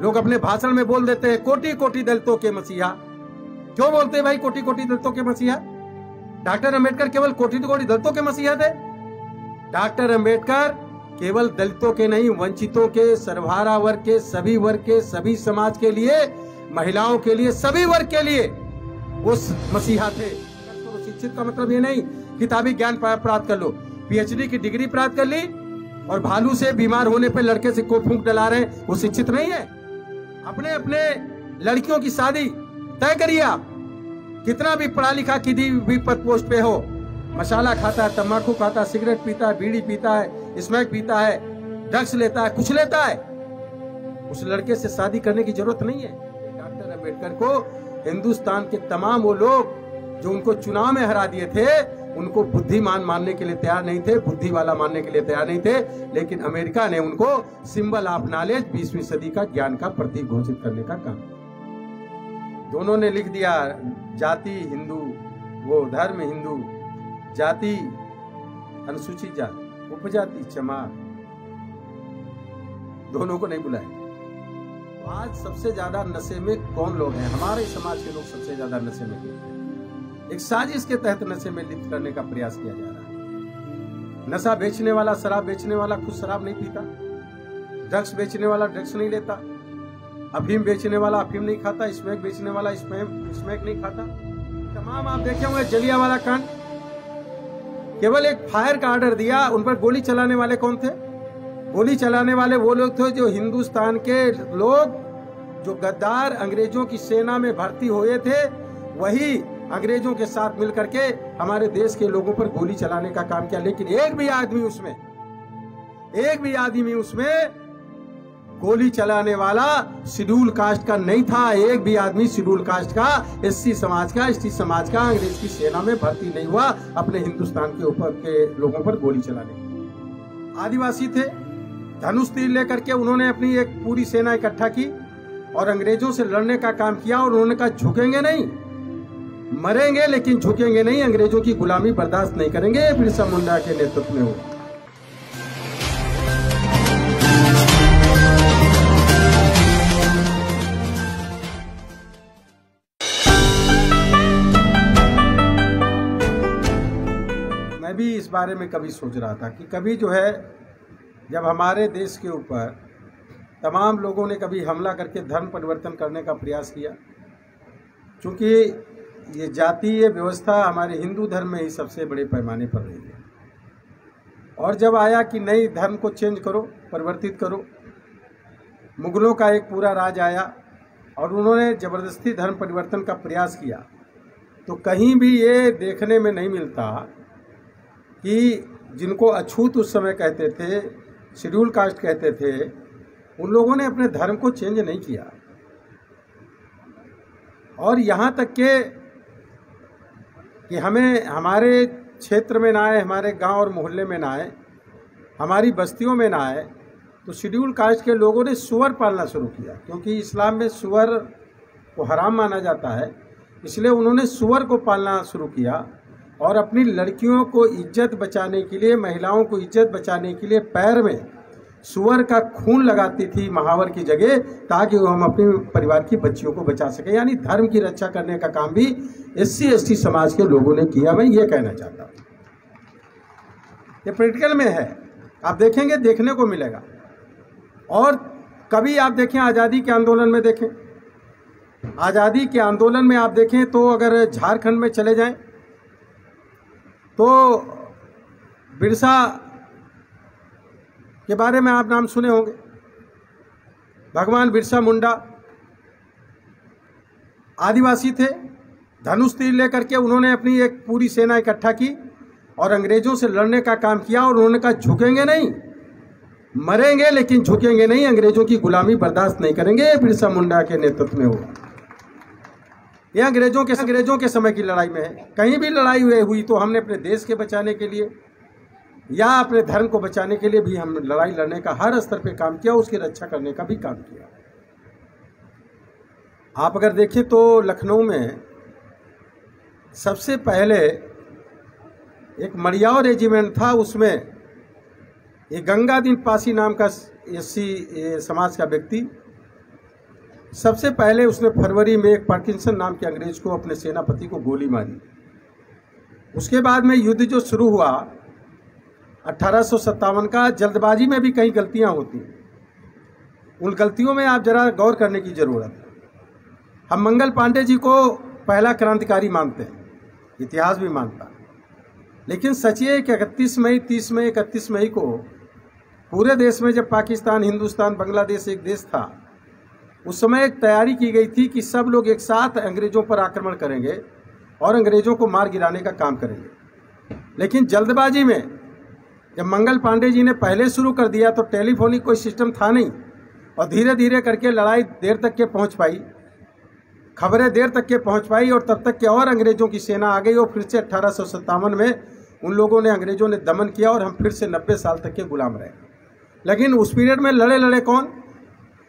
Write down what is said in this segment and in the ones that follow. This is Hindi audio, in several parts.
लोग अपने भाषण में बोल देते हैं कोटि कोटि दलितों के मसीहा। क्यों बोलते हैं भाई कोटि कोटि दलितों के मसीहा? डॉक्टर अंबेडकर केवल कोटि कोटि दलितों के मसीहा थे? डॉक्टर अंबेडकर केवल दलितों के नहीं, वंचितों के, सर्वहारा वर्ग के, सभी वर्ग के, सभी समाज के लिए, महिलाओं के लिए, सभी वर्ग के लिए उस मसीहा थे। शिक्षित का मतलब ये नहीं किताबी ज्ञान प्राप्त कर लो, पीएचडी की डिग्री प्राप्त कर ली और भालू से बीमार होने पर लड़के से को फूंक डला रहे, वो शिक्षित नहीं है। अपने अपने लड़कियों की शादी तय करिए। आप कितना भी पढ़ा लिखा किसी भी पद पोस्ट पे हो, मसाला खाता है, तंबाकू खाता है, सिगरेट पीता है, बीड़ी पीता है, स्मैक पीता है, ड्रग्स लेता है, कुछ लेता है, उस लड़के से शादी करने की जरूरत नहीं है। डॉक्टर अंबेडकर को हिंदुस्तान के तमाम वो लोग जो उनको चुनाव में हरा दिए थे, उनको बुद्धिमान मानने के लिए तैयार नहीं थे, बुद्धि वाला मानने के लिए तैयार नहीं थे, लेकिन अमेरिका ने उनको सिंबल ऑफ नॉलेज, 20वीं सदी का ज्ञान का प्रतीक घोषित करने का काम। दोनों ने लिख दिया जाति हिंदू, वो धर्म हिंदू, जाति अनुसूचित जाति, उपजाति चमार, दोनों को नहीं बुलाया। आज सबसे ज्यादा नशे में कौन लोग हैं? हमारे समाज के लोग सबसे ज्यादा नशे में लिप्त हैं। एक साजिश के तहत नशे में लिप्त करने का प्रयास किया जा रहा है। नशा बेचने वाला, शराब बेचने वाला खुद शराब नहीं पीता, ड्रग्स बेचने वाला ड्रग्स नहीं लेता, अफीम बेचने वाला अफीम नहीं खाता, स्मैक बेचने वाला स्मैक नहीं खाता। तमाम आप देखे होंगे जलियांवाला कांड, केवल एक फायर का ऑर्डर दिया, उन पर गोली चलाने वाले कौन थे? गोली चलाने वाले वो लोग थे जो हिंदुस्तान के लोग, जो गद्दार अंग्रेजों की सेना में भर्ती हुए थे, वही अंग्रेजों के साथ मिलकर के हमारे देश के लोगों पर गोली चलाने का काम किया। लेकिन एक भी आदमी उसमें गोली चलाने वाला शेड्यूल कास्ट का नहीं था। एक भी आदमी शेड्यूल कास्ट का, एससी समाज का, एसटी समाज का अंग्रेज की सेना में भर्ती नहीं हुआ अपने हिंदुस्तान के ऊपर के लोगों पर गोली चलाने। आदिवासी थे, धनुष तीर लेकर के उन्होंने अपनी एक पूरी सेना इकट्ठा की और अंग्रेजों से लड़ने का काम किया और उन्होंने कहा झुकेंगे नहीं, मरेंगे लेकिन झुकेंगे नहीं, अंग्रेजों की गुलामी बर्दाश्त नहीं करेंगे। बिरसा मुंडा के नेतृत्व में हुआ। मैं भी इस बारे में कभी सोच रहा था कि कभी जो है, जब हमारे देश के ऊपर तमाम लोगों ने कभी हमला करके धर्म परिवर्तन करने का प्रयास किया, क्योंकि ये जातीय व्यवस्था हमारे हिंदू धर्म में ही सबसे बड़े पैमाने पर रही है, और जब आया कि नई धर्म को चेंज करो, परिवर्तित करो, मुगलों का एक पूरा राज आया और उन्होंने ज़बरदस्ती धर्म परिवर्तन का प्रयास किया, तो कहीं भी ये देखने में नहीं मिलता कि जिनको अछूत उस समय कहते थे, शेड्यूल कास्ट कहते थे, उन लोगों ने अपने धर्म को चेंज नहीं किया। और यहाँ तक कि हमें हमारे क्षेत्र में ना आए, हमारे गांव और मोहल्ले में ना आए, हमारी बस्तियों में ना आए, तो शेड्यूल कास्ट के लोगों ने सुअर पालना शुरू किया, क्योंकि इस्लाम में सुअर को हराम माना जाता है, इसलिए उन्होंने सुअर को पालना शुरू किया और अपनी लड़कियों को इज्जत बचाने के लिए, महिलाओं को इज्जत बचाने के लिए पैर में सुअर का खून लगाती थी महावर की जगह, ताकि वो हम अपने परिवार की बच्चियों को बचा सके। यानी धर्म की रक्षा करने का काम भी एससी एसटी समाज के लोगों ने किया। मैं ये कहना चाहता हूँ, ये प्रैक्टिकल में है, आप देखेंगे, देखने को मिलेगा। और कभी आप देखें आज़ादी के आंदोलन में, देखें आज़ादी के आंदोलन में आप देखें तो अगर झारखंड में चले जाएं तो बिरसा के बारे में आप नाम सुने होंगे। भगवान बिरसा मुंडा आदिवासी थे, धनुष तीर लेकर के उन्होंने अपनी एक पूरी सेना इकट्ठा की और अंग्रेजों से लड़ने का काम किया और उन्होंने कहा झुकेंगे नहीं, मरेंगे लेकिन झुकेंगे नहीं, अंग्रेजों की गुलामी बर्दाश्त नहीं करेंगे। बिरसा मुंडा के नेतृत्व में हुआ। यह अंग्रेजों के समय की लड़ाई में है। कहीं भी लड़ाई हुई तो हमने अपने देश के बचाने के लिए या अपने धर्म को बचाने के लिए भी हम लड़ाई लड़ने का हर स्तर पे काम किया, उसकी रक्षा करने का भी काम किया। आप अगर देखें तो लखनऊ में सबसे पहले एक मरियाव रेजिमेंट था, उसमें एक गंगादीन पासी नाम का एससी समाज का व्यक्ति सबसे पहले उसने फरवरी में एक पार्किंसन नाम के अंग्रेज को, अपने सेनापति को गोली मारी। उसके बाद में युद्ध जो शुरू हुआ 1857 का, जल्दबाजी में भी कई गलतियां होती हैं। उन गलतियों में आप जरा गौर करने की जरूरत है। हम मंगल पांडे जी को पहला क्रांतिकारी मानते हैं, इतिहास भी मानता है, लेकिन सच ये कि 31 मई 30 मई 31 मई को पूरे देश में, जब पाकिस्तान, हिंदुस्तान, बांग्लादेश एक देश था, उस समय एक तैयारी की गई थी कि सब लोग एक साथ अंग्रेजों पर आक्रमण करेंगे और अंग्रेजों को मार गिराने का काम करेंगे। लेकिन जल्दबाजी में जब मंगल पांडे जी ने पहले शुरू कर दिया तो टेलीफोनिक कोई सिस्टम था नहीं, और धीरे धीरे करके लड़ाई देर तक के पहुंच पाई, खबरें देर तक के पहुंच पाई, और तब तक के और अंग्रेजों की सेना आ गई और फिर से 1857 में उन लोगों ने, अंग्रेजों ने दमन किया और हम फिर से 90 साल तक के गुलाम रहे। लेकिन उस पीरियड में लड़े कौन?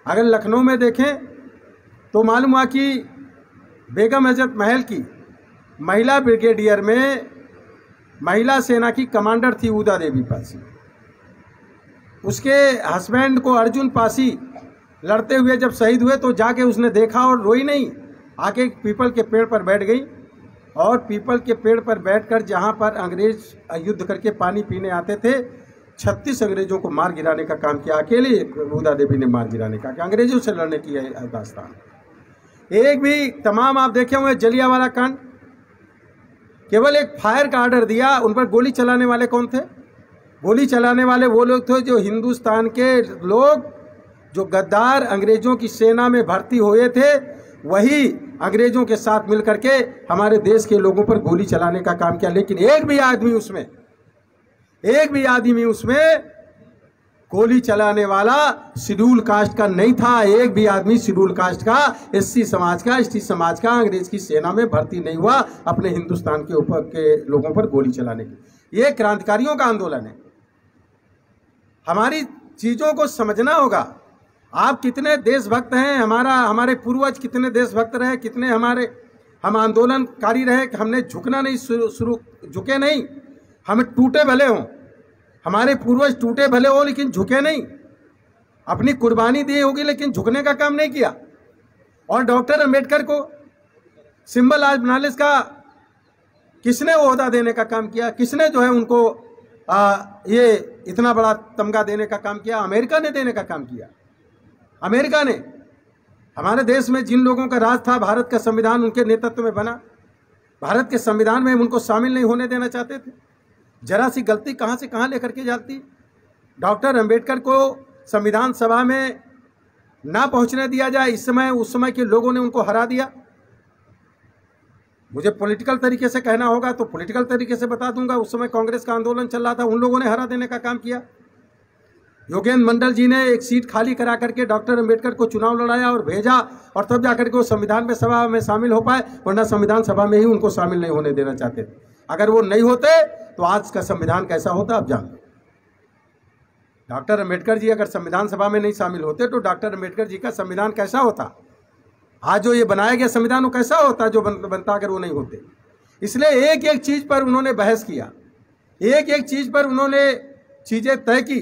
अगर लखनऊ में देखें तो मालूम हुआ कि बेगम हजरत महल की महिला ब्रिगेडियर में महिला सेना की कमांडर थी उदा देवी पासी। उसके हस्बैंड को अर्जुन पासी लड़ते हुए जब शहीद हुए तो जाके उसने देखा और रोई नहीं, आके पीपल के पेड़ पर बैठ गई, और पीपल के पेड़ पर बैठकर जहां पर अंग्रेज युद्ध करके पानी पीने आते थे, 36 अंग्रेजों को मार गिराने का काम किया। अकेले उदा देवी ने मार गिराने का, अंग्रेजों से लड़ने की दास्तान। एक भी तमाम आप देखे हुए जलियांवाला कांड, केवल एक फायर का ऑर्डर दिया, उन पर गोली चलाने वाले कौन थे? गोली चलाने वाले वो लोग थे जो हिंदुस्तान के लोग, जो गद्दार अंग्रेजों की सेना में भर्ती हुए थे, वही अंग्रेजों के साथ मिलकर के हमारे देश के लोगों पर गोली चलाने का काम किया। लेकिन एक भी आदमी उसमें गोली चलाने वाला शेड्यूल कास्ट का नहीं था। एक भी आदमी शेड्यूल कास्ट का, एससी समाज का, एसटी समाज का अंग्रेज की सेना में भर्ती नहीं हुआ अपने हिंदुस्तान के ऊपर के लोगों पर गोली चलाने की। ये क्रांतिकारियों का आंदोलन है। हमारी चीजों को समझना होगा। आप कितने देशभक्त हैं, हमारे पूर्वज कितने देशभक्त रहे, कितने हम आंदोलनकारी रहे कि हमने झुकना नहीं, झुके नहीं। हम टूटे भले हों, हमारे पूर्वज टूटे भले हो लेकिन झुके नहीं, अपनी कुर्बानी दी होगी लेकिन झुकने का काम नहीं किया। और डॉक्टर अंबेडकर को सिंबल आज बनालिस का किसने ओहदा देने का काम किया? किसने जो है उनको ये इतना बड़ा तमगा देने का काम किया? अमेरिका ने देने का काम किया। अमेरिका ने हमारे देश में जिन लोगों का राज था, भारत का संविधान उनके नेतृत्व में बना, भारत के संविधान में उनको शामिल नहीं होने देना चाहते थे। जरा सी गलती कहां से कहां लेकर के जाती। डॉक्टर अंबेडकर को संविधान सभा में ना पहुंचने दिया जाए, उस समय के लोगों ने उनको हरा दिया। मुझे पॉलिटिकल तरीके से कहना होगा तो पॉलिटिकल तरीके से बता दूंगा। उस समय कांग्रेस का आंदोलन चल रहा था, उन लोगों ने हरा देने का काम किया। योगेंद्र मंडल जी ने एक सीट खाली करा करके डॉक्टर अंबेडकर को चुनाव लड़ाया और भेजा, और तब जाकर के वो संविधान में सभा में शामिल हो पाए, वरना संविधान सभा में ही उनको शामिल नहीं होने देना चाहते थे। अगर वो नहीं होते तो आज का संविधान कैसा होता आप जानते। डॉक्टर अंबेडकर जी अगर संविधान सभा में नहीं शामिल होते तो डॉक्टर अंबेडकर जी का संविधान कैसा होता? आज जो ये बनाया गया संविधान वो कैसा होता जो बनता अगर वो नहीं होते। इसलिए एक एक चीज पर उन्होंने बहस किया, एक एक चीज पर उन्होंने चीजें तय की,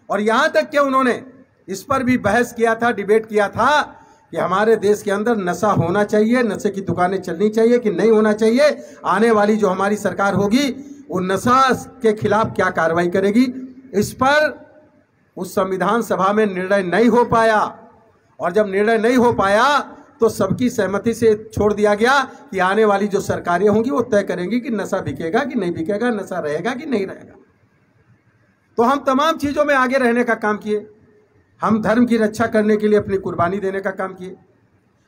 और यहां तक कि उन्होंने इस पर भी बहस किया था, डिबेट किया था कि हमारे देश के अंदर नशा होना चाहिए, नशे की दुकानें चलनी चाहिए कि नहीं होना चाहिए, आने वाली जो हमारी सरकार होगी वो नशा के खिलाफ क्या कार्रवाई करेगी। इस पर उस संविधान सभा में निर्णय नहीं हो पाया, और जब निर्णय नहीं हो पाया तो सबकी सहमति से छोड़ दिया गया कि आने वाली जो सरकारें होंगी वो तय करेंगी कि नशा बिकेगा कि नहीं बिकेगा, नशा रहेगा कि नहीं रहेगा। तो हम तमाम चीजों में आगे रहने का काम किए, हम धर्म की रक्षा करने के लिए अपनी कुर्बानी देने का काम किए।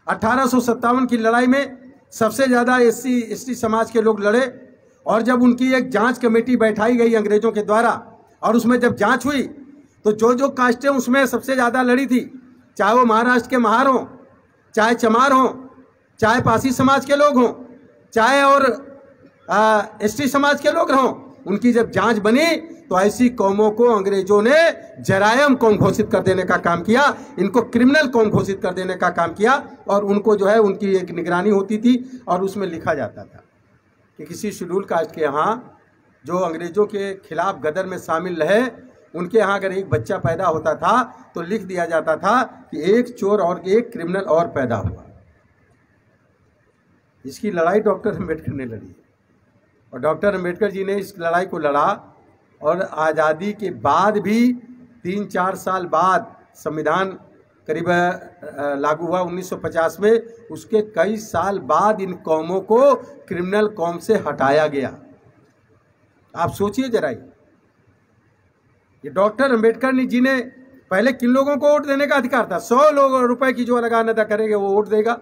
1857 की लड़ाई में सबसे ज्यादा एससी एसटी समाज के लोग लड़े, और जब उनकी एक जांच कमेटी बैठाई गई अंग्रेजों के द्वारा, और उसमें जब जांच हुई तो जो कास्टें उसमें सबसे ज्यादा लड़ी थी, चाहे वो महाराष्ट्र के महार हों, चाहे चमार हों, चाहे पासी समाज के लोग हों, चाहे और एसटी समाज के लोग हों, उनकी जब जांच बनी तो ऐसी कौमों को अंग्रेजों ने जरायम कौम घोषित कर देने का काम किया, इनको क्रिमिनल कौम घोषित कर देने का काम किया। और उनको जो है उनकी एक निगरानी होती थी, और उसमें लिखा जाता था कि किसी शेड्यूल कास्ट के यहाँ जो अंग्रेजों के खिलाफ गदर में शामिल रहे उनके यहाँ अगर एक बच्चा पैदा होता था तो लिख दिया जाता था कि एक चोर और एक क्रिमिनल और पैदा हुआ। इसकी लड़ाई डॉक्टर अम्बेडकर ने लड़ी और डॉक्टर अम्बेडकर जी ने इस लड़ाई को लड़ा और आज़ादी के बाद भी 3-4 साल बाद संविधान करीब लागू हुआ 1950 में, उसके कई साल बाद इन कौमों को क्रिमिनल कौम से हटाया गया। आप सोचिए जरा, ये डॉक्टर अम्बेडकर जी ने पहले किन लोगों को वोट देने का अधिकार था? 100 रुपए की जो लगान अदा करेंगे वो वोट देगा,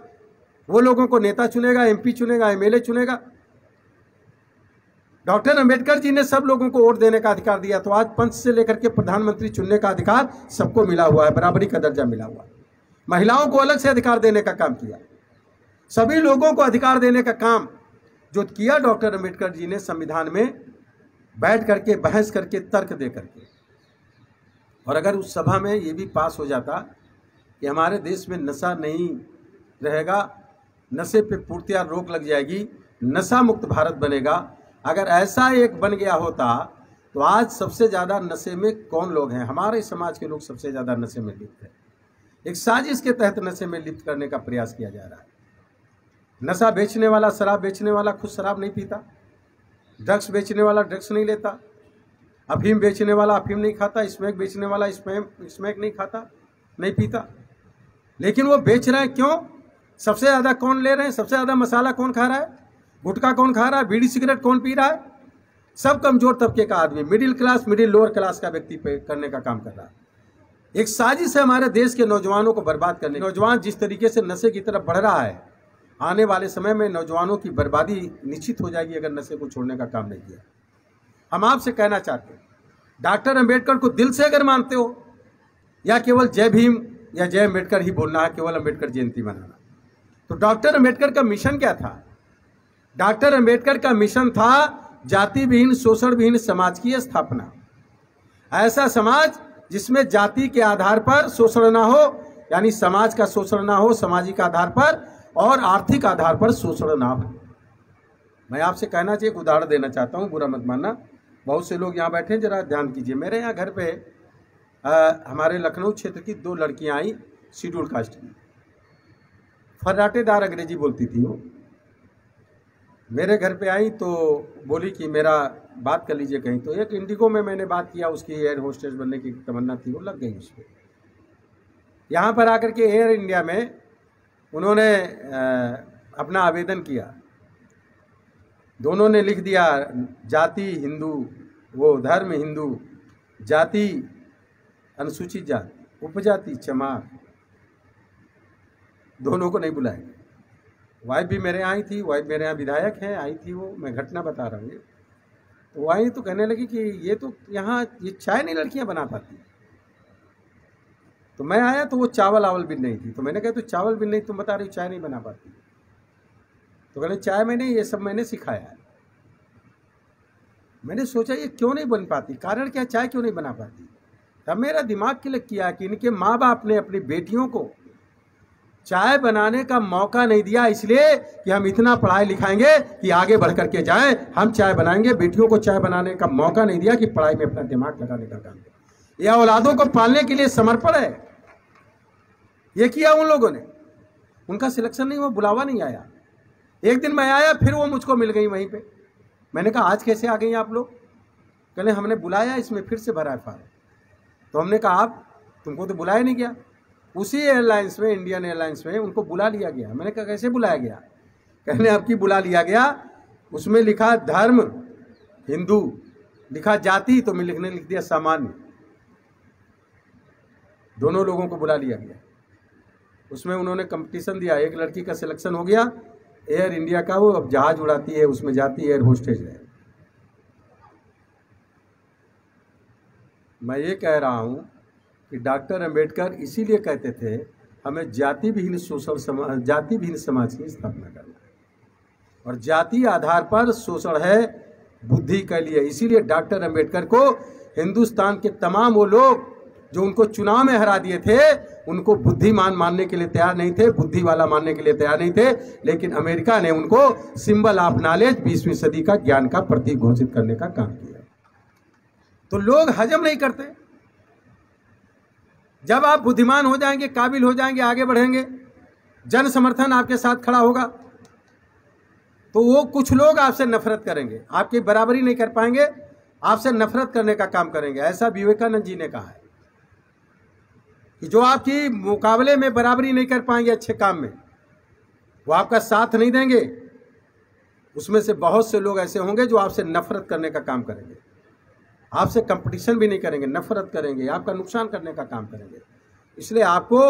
वो लोगों को नेता चुनेगा, एमपी चुनेगा, एमएलए चुनेगा। डॉक्टर अम्बेडकर जी ने सब लोगों को वोट देने का अधिकार दिया, तो आज पंच से लेकर के प्रधानमंत्री चुनने का अधिकार सबको मिला हुआ है, बराबरी का दर्जा मिला हुआ है। महिलाओं को अलग से अधिकार देने का काम किया, सभी लोगों को अधिकार देने का काम जो किया डॉक्टर अम्बेडकर जी ने संविधान में बैठ करके, बहस करके, तर्क दे करके। और अगर उस सभा में ये भी पास हो जाता कि हमारे देश में नशा नहीं रहेगा, नशे पे पूर्तियां रोक लग जाएगी, नशा मुक्त भारत बनेगा, अगर ऐसा एक बन गया होता तो आज सबसे ज़्यादा नशे में कौन लोग हैं? हमारे समाज के लोग सबसे ज़्यादा नशे में लिप्त हैं। एक साजिश के तहत नशे में लिप्त करने का प्रयास किया जा रहा है। नशा बेचने वाला, शराब बेचने वाला खुद शराब नहीं पीता, ड्रग्स बेचने वाला ड्रग्स नहीं लेता, अफीम बेचने वाला अफीम नहीं खाता, स्मैक बेचने वाला स्मैक नहीं खाता, नहीं पीता, लेकिन वो बेच रहे हैं। क्यों? सबसे ज़्यादा कौन ले रहे हैं? सबसे ज़्यादा मसाला कौन खा रहा है? गुटखा कौन खा रहा है? बीड़ी सिगरेट कौन पी रहा है? सब कमजोर तबके का आदमी, middle class, middle lower class का व्यक्ति पे करने का काम कर रहा है। एक साजिश है हमारे देश के नौजवानों को बर्बाद करने। नौजवान जिस तरीके से नशे की तरफ बढ़ रहा है, आने वाले समय में नौजवानों की बर्बादी निश्चित हो जाएगी अगर नशे को छोड़ने का काम नहीं किया। हम आपसे कहना चाहते हैं, डॉक्टर अम्बेडकर को दिल से अगर मानते हो, या केवल जय भीम या जय अम्बेडकर ही बोलना है, केवल अम्बेडकर जयंती मनाना, तो डॉक्टर अम्बेडकर का मिशन क्या था? डॉक्टर अम्बेडकर का मिशन था जाति विहीन, शोषण विहीन समाज की स्थापना। ऐसा समाज जिसमें जाति के आधार पर शोषण ना हो, यानी समाज का शोषण ना हो सामाजिक आधार पर, और आर्थिक आधार पर शोषण ना हो। मैं आपसे कहना चाहिए, एक उदाहरण देना चाहता हूँ, बुरा मत मानना। बहुत से लोग यहाँ बैठे हैं, जरा ध्यान कीजिए। मेरे यहाँ घर पे हमारे लखनऊ क्षेत्र की 2 लड़कियाँ आई, शेड्यूल कास्ट की, फर्राटेदार अंग्रेजी बोलती थी। वो मेरे घर पे आई तो बोली कि मेरा बात कर लीजिए कहीं। तो एक इंडिगो में मैंने बात किया, उसकी एयर होस्टेस बनने की तमन्ना थी, वो लग गई उस पर। यहाँ पर आकर के एयर इंडिया में उन्होंने अपना आवेदन किया, दोनों ने लिख दिया जाति हिंदू, वो धर्म हिंदू, जाति अनुसूचित जाति, उपजाति चमार, दोनों को नहीं बुलाया। वाइफ भी मेरे यहाँ आई थी, वाइफ मेरे यहाँ विधायक हैं, आई थी वो, मैं घटना बता रहा हूँ। तो वो आई तो कहने लगी कि ये तो यहाँ ये चाय नहीं लड़कियाँ बना पाती। तो मैं आया तो वो चावल आवल भी नहीं थी। तो मैंने कहा तो चावल भी नहीं, तुम बता रही हो चाय नहीं बना पाती। तो कहने चाय मैंने, ये सब मैंने सिखाया है। मैंने सोचा ये क्यों नहीं बन पाती, कारण क्या, चाय क्यों नहीं बना पाती। तब मेरा दिमाग क्लिक किया कि इनके माँ बाप ने अपनी बेटियों को चाय बनाने का मौका नहीं दिया, इसलिए कि हम इतना पढ़ाई लिखाएंगे कि आगे बढ़ करके जाएं, हम चाय बनाएंगे। बेटियों को चाय बनाने का मौका नहीं दिया कि पढ़ाई में अपना दिमाग लगाने का काम करें। यह औलादों को पालने के लिए समर्पण है, ये किया उन लोगों ने। उनका सिलेक्शन नहीं हुआ, बुलावा नहीं आया। एक दिन मैं आया, फिर वो मुझको मिल गई वहीं पे। मैंने कहा आज कैसे आ गई आप लोग? कहले हमने बुलाया, इसमें फिर से भरा है फार्म। तो हमने कहा आप, तुमको तो बुलाया नहीं गया। उसी एयरलाइंस में, इंडियन एयरलाइंस में उनको बुला लिया गया। मैंने कहा कैसे बुलाया गया? कहने आपकी बुला लिया गया, उसमें लिखा धर्म हिंदू, लिखा जाति, तो मैं लिख दिया सामान्य। दोनों लोगों को बुला लिया गया। उसमें उन्होंने कंपटीशन दिया, एक लड़की का सिलेक्शन हो गया एयर इंडिया का, वो अब जहाज उड़ाती है, उसमें जाती है, एयर होस्टेज है। मैं ये कह रहा हूँ कि डॉक्टर अम्बेडकर इसीलिए कहते थे हमें जाति विहीन शोषण, जाति विहीन समाज की स्थापना करना है। और जाति आधार पर शोषण है बुद्धि के लिए। इसीलिए डॉक्टर अम्बेडकर को हिंदुस्तान के तमाम वो लोग जो उनको चुनाव में हरा दिए थे, उनको बुद्धिमान मानने के लिए तैयार नहीं थे, बुद्धि वाला मानने के लिए तैयार नहीं थे। लेकिन अमेरिका ने उनको सिंबल ऑफ नॉलेज, 20वीं सदी का ज्ञान का प्रतीक घोषित करने का काम किया। तो लोग हजम नहीं करते। जब आप बुद्धिमान हो जाएंगे, काबिल हो जाएंगे, आगे बढ़ेंगे, जन समर्थन आपके साथ खड़ा होगा, तो वो कुछ लोग आपसे नफरत करेंगे, आपकी बराबरी नहीं कर पाएंगे, आपसे नफरत करने का काम करेंगे। ऐसा विवेकानंद जी ने कहा है कि जो आपकी मुकाबले में बराबरी नहीं कर पाएंगे अच्छे काम में, वो आपका साथ नहीं देंगे, उसमें से बहुत से लोग ऐसे होंगे जो आपसे नफरत करने का काम करेंगे, आपसे कंपटीशन भी नहीं करेंगे, नफरत करेंगे, आपका नुकसान करने का काम करेंगे। इसलिए आपको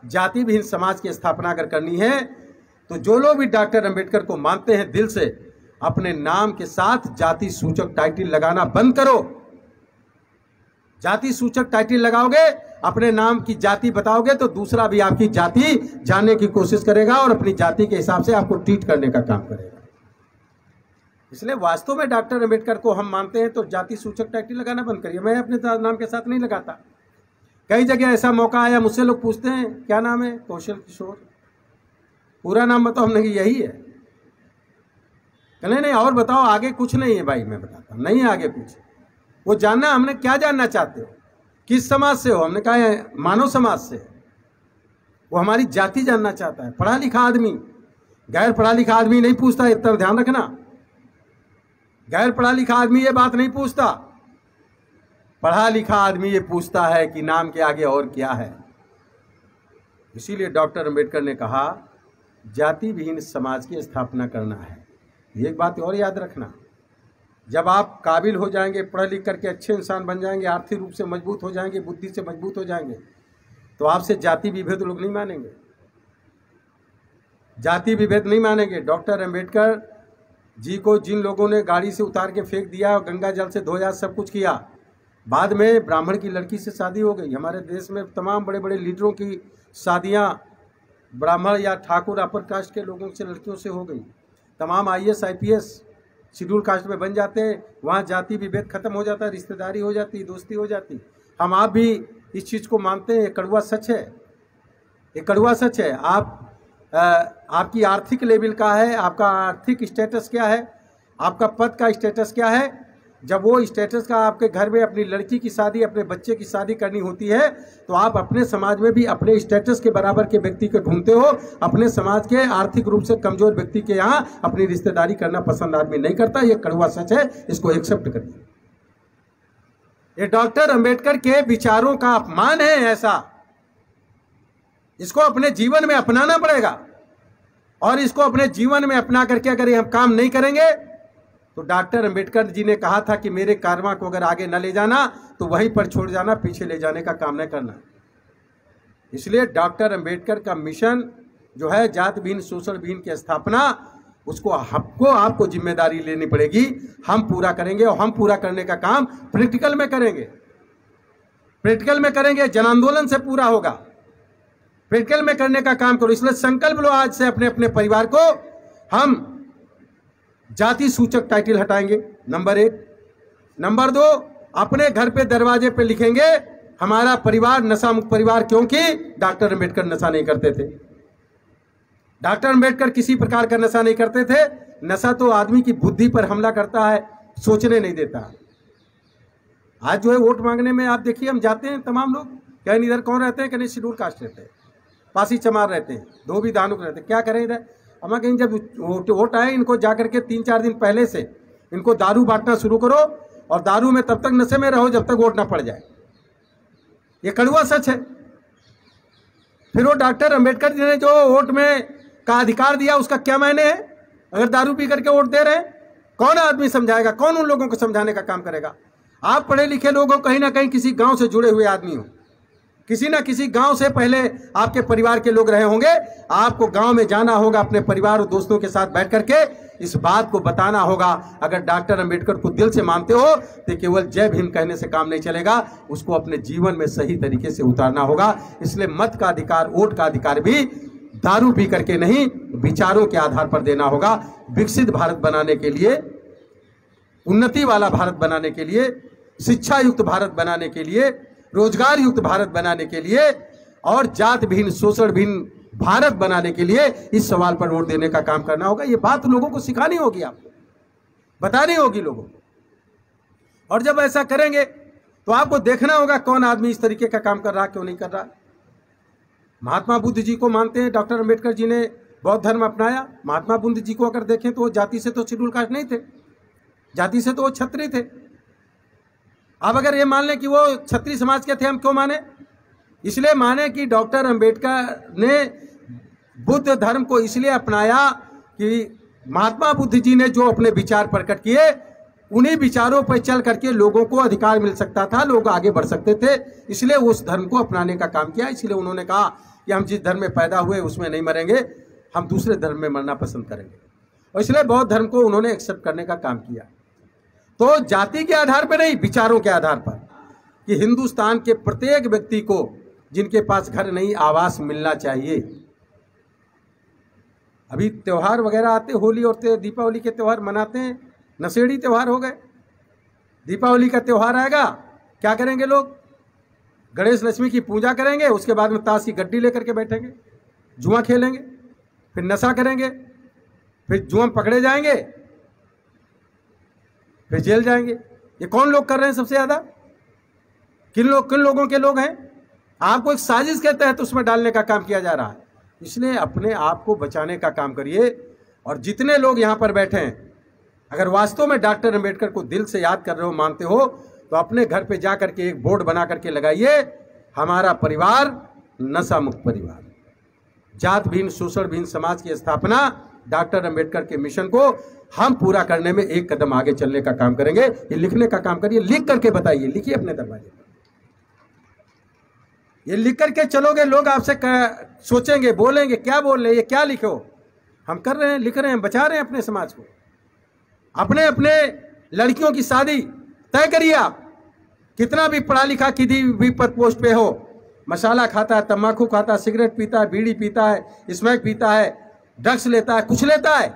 जाति विहीन समाज की स्थापना अगर करनी है तो जो लोग भी डॉक्टर अंबेडकर को मानते हैं दिल से, अपने नाम के साथ जाति सूचक टाइटल लगाना बंद करो। जाति सूचक टाइटल लगाओगे, अपने नाम की जाति बताओगे, तो दूसरा भी आपकी जाति जानने की कोशिश करेगा और अपनी जाति के हिसाब से आपको ट्रीट करने का काम करेगा। इसलिए वास्तव में डॉक्टर अंबेडकर को हम मानते हैं तो जाति सूचक टाइटल लगाना बंद करिए। मैं अपने नाम के साथ नहीं लगाता। कई जगह ऐसा मौका आया, मुझसे लोग पूछते हैं क्या नाम है, कौशल किशोर, पूरा नाम बताओ, हमने यही है। कहने नहीं और बताओ, आगे कुछ नहीं है भाई, मैं बताता नहीं आगे कुछ। वो जानना, हमने क्या जानना चाहते हो, किस समाज से हो, हमने कहा है मानव समाज से। वो हमारी जाति जानना चाहता है। पढ़ा लिखा आदमी गैर पढ़ा लिखा आदमी नहीं पूछता, इतना ध्यान रखना। गैर पढ़ा लिखा आदमी ये बात नहीं पूछता, पढ़ा लिखा आदमी ये पूछता है कि नाम के आगे और क्या है। इसीलिए डॉक्टर अंबेडकर ने कहा जाति विहीन समाज की स्थापना करना है। एक बात और याद रखना, जब आप काबिल हो जाएंगे, पढ़ लिख करके अच्छे इंसान बन जाएंगे, आर्थिक रूप से मजबूत हो जाएंगे, बुद्धि से मजबूत हो जाएंगे, तो आपसे जाति विभेद लोग नहीं मानेंगे, जाति विभेद नहीं मानेंगे। डॉक्टर अंबेडकर जी को जिन लोगों ने गाड़ी से उतार के फेंक दिया, गंगा जल से धोया, सब कुछ किया, बाद में ब्राह्मण की लड़की से शादी हो गई। हमारे देश में तमाम बड़े बड़े लीडरों की शादियां ब्राह्मण या ठाकुर अपर कास्ट के लोगों से, लड़कियों से हो गई। तमाम IAS IPS शेड्यूल कास्ट में बन जाते हैं, वहाँ जाति विभेद खत्म हो जाता है, रिश्तेदारी हो जाती, दोस्ती हो जाती। हम आप भी इस चीज़ को मानते हैं, ये कड़वा सच है, ये कड़वा सच है। आपकी आर्थिक लेवल का है, आपका आर्थिक स्टेटस क्या है, आपका पद का स्टेटस क्या है। जब वो स्टेटस का आपके घर में अपनी लड़की की शादी, अपने बच्चे की शादी करनी होती है, तो आप अपने समाज में भी अपने स्टेटस के बराबर के व्यक्ति को ढूंढते हो। अपने समाज के आर्थिक रूप से कमजोर व्यक्ति के यहाँ अपनी रिश्तेदारी करना पसंद आदमी नहीं करता। ये कड़वा सच है, इसको एक्सेप्ट करिए। ये डॉक्टर अंबेडकर के विचारों का अपमान है ऐसा, इसको अपने जीवन में अपनाना पड़ेगा। और इसको अपने जीवन में अपना करके अगर हम काम नहीं करेंगे, तो डॉक्टर अंबेडकर जी ने कहा था कि मेरे कारवां को अगर आगे न ले जाना तो वहीं पर छोड़ जाना, पीछे ले जाने का काम न करना। इसलिए डॉक्टर अंबेडकर का मिशन जो है जाति विहीन शोषण विहीन की स्थापना, उसको आपको जिम्मेदारी लेनी पड़ेगी। हम पूरा करेंगे और हम पूरा करने का काम प्रैक्टिकल में करेंगे, प्रैक्टिकल में करेंगे, जन आंदोलन से पूरा होगा। प्रैक्टिकल में करने का काम करो। इसलिए संकल्प लो आज से अपने अपने परिवार को, हम जाति सूचक टाइटल हटाएंगे, नंबर 1। नंबर 2, अपने घर पे दरवाजे पे लिखेंगे हमारा परिवार नशा मुक्त परिवार, क्योंकि डॉक्टर अंबेडकर नशा नहीं करते थे। डॉक्टर अंबेडकर किसी प्रकार का नशा नहीं करते थे। नशा तो आदमी की बुद्धि पर हमला करता है, सोचने नहीं देता। आज जो है वोट मांगने में आप देखिए, हम जाते हैं, तमाम लोग कहीं इधर कौन रहते हैं, कहीं शेड्यूल कास्ट रहते हैं, पासी चमार रहते हैं, धोबी दानुक रहते हैं। क्या करें इधर, हमारे कहीं जब वोट आए, इनको जाकर के 3-4 दिन पहले से इनको दारू बांटना शुरू करो, और दारू में तब तक नशे में रहो जब तक वोट ना पड़ जाए। ये कड़वा सच है। फिर वो डॉक्टर अंबेडकर जी ने जो वोट में का अधिकार दिया, उसका क्या मायने है? अगर दारू पी करके वोट दे रहे हैं, कौन आदमी समझाएगा, कौन उन लोगों को समझाने का काम करेगा? आप पढ़े लिखे लोग हो, कहीं ना कहीं किसी गांव से जुड़े हुए आदमी हो, किसी ना किसी गांव से पहले आपके परिवार के लोग रहे होंगे। आपको गांव में जाना होगा, अपने परिवार और दोस्तों के साथ बैठ करके इस बात को बताना होगा। अगर डॉक्टर अंबेडकर को दिल से मानते हो तो केवल जय भीम कहने से काम नहीं चलेगा, उसको अपने जीवन में सही तरीके से उतारना होगा। इसलिए मत का अधिकार, वोट का अधिकार भी दारू पी करके नहीं, विचारों के आधार पर देना होगा। विकसित भारत बनाने के लिए, उन्नति वाला भारत बनाने के लिए, शिक्षा युक्त भारत बनाने के लिए, रोजगार युक्त भारत बनाने के लिए और जात विहीन शोषण विहीन भारत बनाने के लिए इस सवाल पर वोट देने का काम करना होगा। ये बात लोगों को सिखानी होगी, आपको बतानी होगी लोगों को। और जब ऐसा करेंगे तो आपको देखना होगा कौन आदमी इस तरीके का काम कर रहा, क्यों नहीं कर रहा। महात्मा बुद्ध जी को मानते हैं, डॉक्टर अंबेडकर जी ने बौद्ध धर्म अपनाया। महात्मा बुद्ध जी को अगर देखें तो वो जाति से तो शेड्यूल कास्ट नहीं थे, जाति से तो वो क्षत्रिय थे। अब अगर ये मान लें कि वो क्षत्रिय समाज के थे, हम क्यों माने? इसलिए माने कि डॉक्टर अंबेडकर ने बुद्ध धर्म को इसलिए अपनाया कि महात्मा बुद्ध जी ने जो अपने विचार प्रकट किए, उन्हीं विचारों पर चल करके लोगों को अधिकार मिल सकता था, लोग आगे बढ़ सकते थे, इसलिए उस धर्म को अपनाने का काम किया। इसलिए उन्होंने कहा कि हम जिस धर्म में पैदा हुए उसमें नहीं मरेंगे, हम दूसरे धर्म में मरना पसंद करेंगे, और इसलिए बौद्ध धर्म को उन्होंने एक्सेप्ट करने का काम किया। तो जाति के आधार पर नहीं, विचारों के आधार पर, कि हिंदुस्तान के प्रत्येक व्यक्ति को जिनके पास घर नहीं, आवास मिलना चाहिए। अभी त्योहार वगैरह आते, होली और दीपावली के त्यौहार मनाते हैं, नशेड़ी त्यौहार हो गए। दीपावली का त्यौहार आएगा, क्या करेंगे लोग? गणेश लक्ष्मी की पूजा करेंगे, उसके बाद में ताश की गड्डी लेकर के बैठेंगे, जुआ खेलेंगे, फिर नशा करेंगे, फिर जुआ पकड़े जाएंगे, फिर जेल जाएंगे। ये कौन लोग कर रहे हैं सबसे ज्यादा? किन लोगों के लोग हैं? आपको एक साजिश के तहत उसमें डालने का काम किया जा रहा है। इसलिए अपने आप को बचाने का काम करिए। और जितने लोग यहाँ पर बैठे हैं, अगर वास्तव में डॉक्टर अंबेडकर को दिल से याद कर रहे हो, मानते हो, तो अपने घर पे जा करके एक बोर्ड बना करके लगाइए, हमारा परिवार नशा मुक्त परिवार, जात भीन शोषण भीन समाज की स्थापना, डॉक्टर अंबेडकर के मिशन को हम पूरा करने में एक कदम आगे चलने का काम करेंगे। ये लिखने का काम करिए, लिख करके बताइए, लिखिए अपने दरवाजे पर। ये लिख करके चलोगे, लोग आपसे सोचेंगे, बोलेंगे, क्या बोल रहे हैं, ये क्या लिखो? हम कर रहे हैं, लिख रहे हैं, बचा रहे हैं अपने समाज को। अपने अपने लड़कियों की शादी तय करिए। आप कितना भी पढ़ा लिखा किसी भी पद पोस्ट पे हो, मसाला खाता है, तम्बाकू खाता है, सिगरेट पीता है, बीड़ी पीता है, स्मैक पीता है, ड्रग्स लेता है, कुछ लेता है,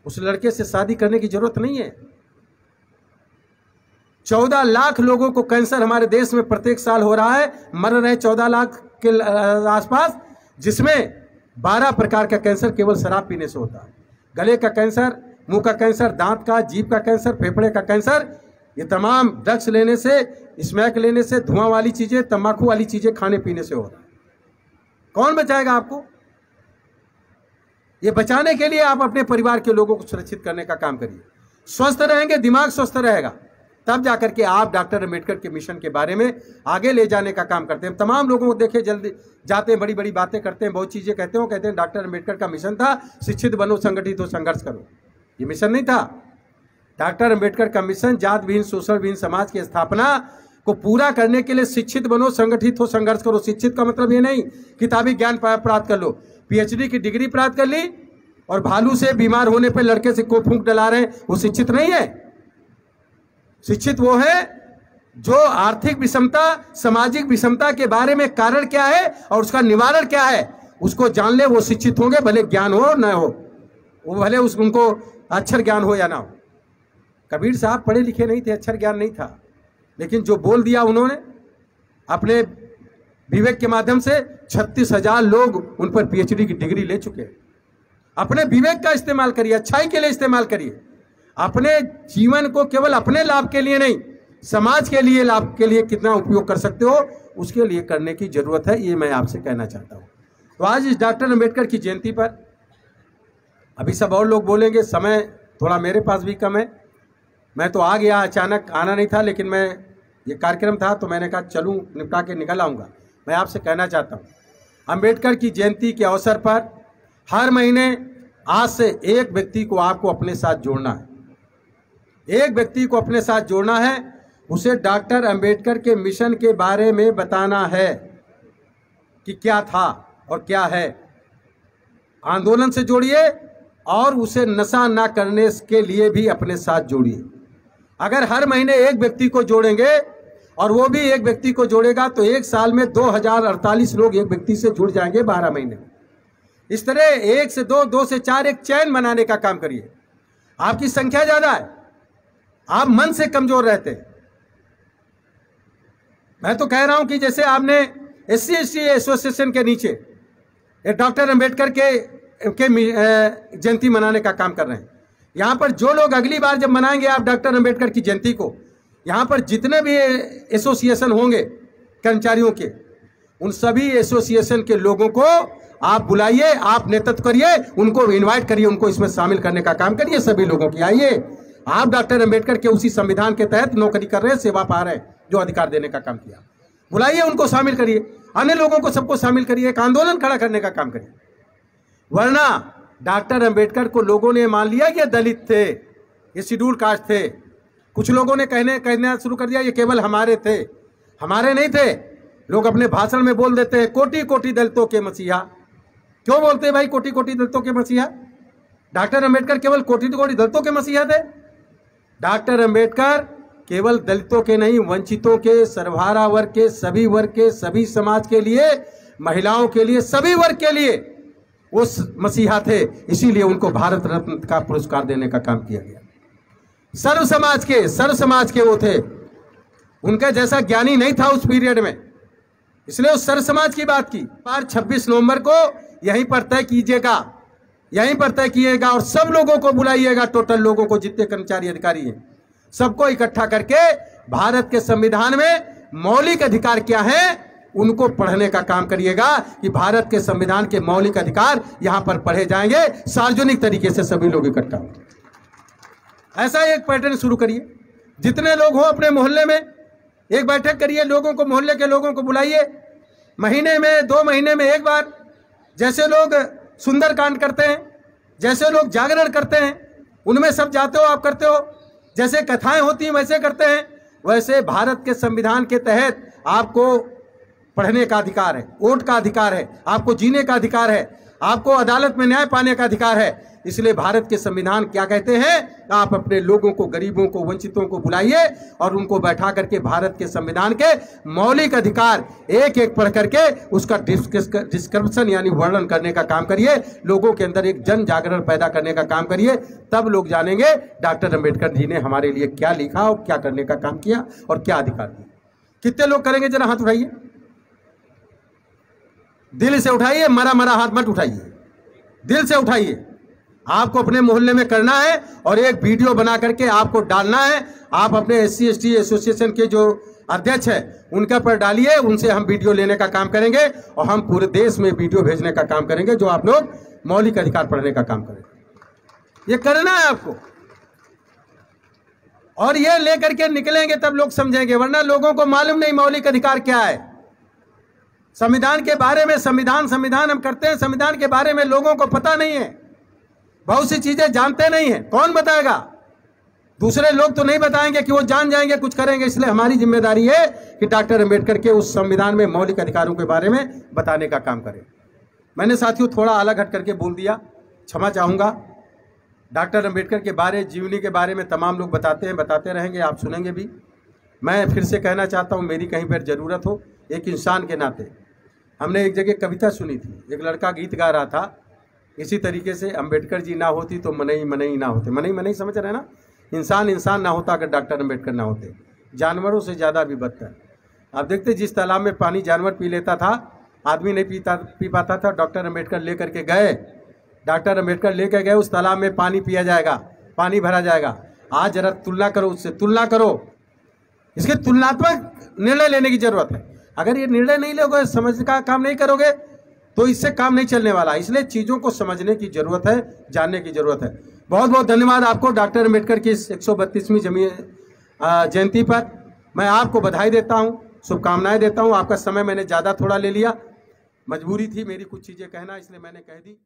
उस लड़के से शादी करने की जरूरत नहीं है। 14 लाख लोगों को कैंसर हमारे देश में प्रत्येक साल हो रहा है, मर रहे 14 लाख के आसपास, जिसमें 12 प्रकार का कैंसर केवल शराब पीने से होता है। गले का कैंसर, मुंह का कैंसर, दांत का, जीभ का कैंसर, फेफड़े का कैंसर, ये तमाम ड्रग्स लेने से, स्मैक लेने से, धुआं वाली चीजें, तंबाकू वाली चीजें खाने पीने से हो रहा है। कौन बचाएगा आपको? ये बचाने के लिए आप अपने परिवार के लोगों को सुरक्षित करने का काम करिए। स्वस्थ रहेंगे, दिमाग स्वस्थ रहेगा, तब जाकर के आप डॉक्टर अंबेडकर के मिशन के बारे में आगे ले जाने का काम करते हैं। तमाम लोगों को देखे, जल्दी जाते हैं, बड़ी बड़ी बातें करते हैं, बहुत चीजें कहते हो, कहते हैं डॉक्टर अंबेडकर का मिशन था शिक्षित बनो, संगठित हो, संघर्ष करो। ये मिशन नहीं था। डॉक्टर अंबेडकर का मिशन जात विहीन शोषण विहीन समाज की स्थापना को पूरा करने के लिए शिक्षित बनो, संगठित हो, संघर्ष करो। शिक्षित का मतलब ये नहीं किताबी ज्ञान प्राप्त कर लो, पीएचडी की डिग्री प्राप्त कर ली और भालू से बीमार होने पर लड़के से को फूंक डला रहे, वो शिक्षित नहीं है। शिक्षित वो है जो आर्थिक विषमता, सामाजिक विषमता के बारे में कारण क्या है और उसका निवारण क्या है उसको जान ले, वो शिक्षित होंगे, भले ज्ञान हो न हो, वो भले उनको अक्षर ज्ञान हो या ना हो। कबीर साहब पढ़े लिखे नहीं थे, अक्षर ज्ञान नहीं था, लेकिन जो बोल दिया उन्होंने अपने विवेक के माध्यम से, 36,000 लोग उन पर पीएचडी की डिग्री ले चुके हैं। अपने विवेक का इस्तेमाल करिए, अच्छाई के लिए इस्तेमाल करिए। अपने जीवन को केवल अपने लाभ के लिए नहीं, समाज के लिए लाभ के लिए कितना उपयोग कर सकते हो उसके लिए करने की जरूरत है, ये मैं आपसे कहना चाहता हूं। तो आज इस डॉक्टर अंबेडकर की जयंती पर अभी सब और लोग बोलेंगे, समय थोड़ा मेरे पास भी कम है, मैं तो आ गया, अचानक आना नहीं था, लेकिन मैं ये कार्यक्रम था तो मैंने कहा चलूं, निपटा के निकल आऊँगा। मैं आपसे कहना चाहता हूँ, अंबेडकर की जयंती के अवसर पर हर महीने आज से एक व्यक्ति को आपको अपने साथ जोड़ना है, एक व्यक्ति को अपने साथ जोड़ना है, उसे डॉक्टर अंबेडकर के मिशन के बारे में बताना है कि क्या था और क्या है। आंदोलन से जोड़िए और उसे नशा ना करने के लिए भी अपने साथ जोड़िए। अगर हर महीने एक व्यक्ति को जोड़ेंगे और वो भी एक व्यक्ति को जोड़ेगा तो एक साल में 2048 लोग एक व्यक्ति से जुड़ जाएंगे 12 महीने। इस तरह 1 से 2, 2 से 4 एक चैन बनाने का काम करिए। आपकी संख्या ज्यादा है, आप मन से कमजोर रहते हैं। मैं तो कह रहा हूं कि जैसे आपने SC/ST एसोसिएशन के नीचे डॉक्टर अंबेडकर के जयंती मनाने का काम कर रहे हैं, यहां पर जो लोग अगली बार जब मनाएंगे आप डॉक्टर अंबेडकर की जयंती को, यहाँ पर जितने भी एसोसिएशन होंगे कर्मचारियों के, उन सभी एसोसिएशन के लोगों को आप बुलाइए, आप नेतृत्व करिए, उनको इनवाइट करिए, उनको इसमें शामिल करने का काम करिए। सभी लोगों की आइए, आप डॉक्टर अंबेडकर के उसी संविधान के तहत नौकरी कर रहे हैं, सेवा पा रहे हैं, जो अधिकार देने का काम किया, बुलाइए, उनको शामिल करिए, अन्य लोगों को सबको शामिल करिए, एक आंदोलन खड़ा करने का काम करिए। वरना डॉक्टर अंबेडकर को लोगों ने मान लिया कि ये दलित थे, ये शेड्यूल कास्ट थे। कुछ लोगों ने कहना शुरू कर दिया ये केवल हमारे थे। हमारे नहीं थे। लोग अपने भाषण में बोल देते हैं कोटि कोटि दलितों के मसीहा। क्यों बोलते हैं भाई कोटि कोटि दलितों के मसीहा? डॉक्टर अंबेडकर केवल कोटि कोटि दलितों के मसीहा थे? डॉक्टर अंबेडकर केवल दलितों के नहीं, वंचितों के, सर्वहारा वर्ग के, सभी वर्ग के, सभी समाज के लिए, महिलाओं के लिए, सभी वर्ग के लिए वो मसीहा थे। इसीलिए उनको भारत रत्न का पुरस्कार देने का काम किया गया। सर्व समाज के वो थे। उनका जैसा ज्ञानी नहीं था उस पीरियड में, इसलिए उस सर्व समाज की बात की। 26 नवंबर को यहीं पर तय कीजिएगा, यहीं पर तय किएगा और सब लोगों को बुलाइएगा, टोटल लोगों को, जितने कर्मचारी अधिकारी हैं सबको इकट्ठा करके भारत के संविधान में मौलिक अधिकार क्या है उनको पढ़ने का काम करिएगा कि भारत के संविधान के मौलिक अधिकार यहां पर पढ़े जाएंगे, सार्वजनिक तरीके से सभी लोग इकट्ठा होंगे। ऐसा एक पैटर्न शुरू करिए। जितने लोग हो अपने मोहल्ले में एक बैठक करिए, लोगों को, मोहल्ले के लोगों को बुलाइए, महीने में 2 महीने में एक बार। जैसे लोग सुंदरकांड करते हैं, जैसे लोग जागरण करते हैं, उनमें सब जाते हो, आप करते हो, जैसे कथाएं होती हैं वैसे करते हैं, वैसे भारत के संविधान के तहत आपको पढ़ने का अधिकार है, वोट का अधिकार है, आपको जीने का अधिकार है, आपको अदालत में न्याय पाने का अधिकार है। इसलिए भारत के संविधान क्या कहते हैं, आप अपने लोगों को, गरीबों को, वंचितों को बुलाइए और उनको बैठा करके भारत के संविधान के मौलिक अधिकार एक एक पढ़ करके उसका डिस्क्रिप्शन यानी वर्णन करने का काम करिए। लोगों के अंदर एक जन जागरण पैदा करने का काम करिए। तब लोग जानेंगे डॉक्टर अंबेडकर जी ने हमारे लिए क्या लिखा और क्या करने का काम किया और क्या अधिकार दिया। कितने लोग करेंगे? जरा हाथ उठाइए, दिल से उठाइए, मरा हाथ मत उठाइए, दिल से उठाइए। आपको अपने मोहल्ले में करना है और एक वीडियो बना करके आपको डालना है। आप अपने SC ST एसोसिएशन के जो अध्यक्ष हैं उनके पर डालिए, उनसे हम वीडियो लेने का काम करेंगे और हम पूरे देश में वीडियो भेजने का काम करेंगे, जो आप लोग मौलिक अधिकार पढ़ने का काम करेंगे। ये करना है आपको और ये लेकर के निकलेंगे तब लोग समझेंगे, वरना लोगों को मालूम नहीं मौलिक अधिकार क्या है। संविधान के बारे में संविधान हम करते हैं, संविधान के बारे में लोगों को पता नहीं है, बहुत सी चीजें जानते नहीं है। कौन बताएगा? दूसरे लोग तो नहीं बताएंगे कि वो जान जाएंगे, कुछ करेंगे। इसलिए हमारी जिम्मेदारी है कि डॉक्टर अंबेडकर के उस संविधान में मौलिक अधिकारों के बारे में बताने का काम करें। मैंने साथियों थोड़ा अलग हट करके बोल दिया, क्षमा चाहूँगा। डॉक्टर अंबेडकर के बारे, जीवनी के बारे में तमाम लोग बताते हैं, बताते रहेंगे, आप सुनेंगे भी। मैं फिर से कहना चाहता हूँ, मेरी कहीं पर ज़रूरत हो, एक इंसान के नाते, हमने एक जगह कविता सुनी थी, एक लड़का गीत गा रहा था इसी तरीके से, अंबेडकर जी ना होती तो मनई ना होते। मनई समझ रहे ना? इंसान ना होता अगर डॉक्टर अंबेडकर ना होते। जानवरों से ज़्यादा भी बदतर। आप देखते जिस तालाब में पानी जानवर पी लेता था, आदमी नहीं पी पाता था। डॉक्टर अंबेडकर लेकर के गए, डॉक्टर अंबेडकर लेकर गए, उस तालाब में पानी पिया जाएगा, पानी भरा जाएगा। आज जरा तुलना करो, उससे तुलना करो। इसके तुलनात्मक निर्णय लेने की जरूरत है। अगर ये निर्णय नहीं लोगे, समझ का काम नहीं करोगे, तो इससे काम नहीं चलने वाला। इसलिए चीज़ों को समझने की जरूरत है, जानने की जरूरत है। बहुत बहुत धन्यवाद आपको डॉक्टर अंबेडकर की इस 132वीं जयंती पर। मैं आपको बधाई देता हूँ, शुभकामनाएं देता हूँ। आपका समय मैंने ज़्यादा थोड़ा ले लिया, मजबूरी थी मेरी कुछ चीज़ें कहना, इसलिए मैंने कह दी।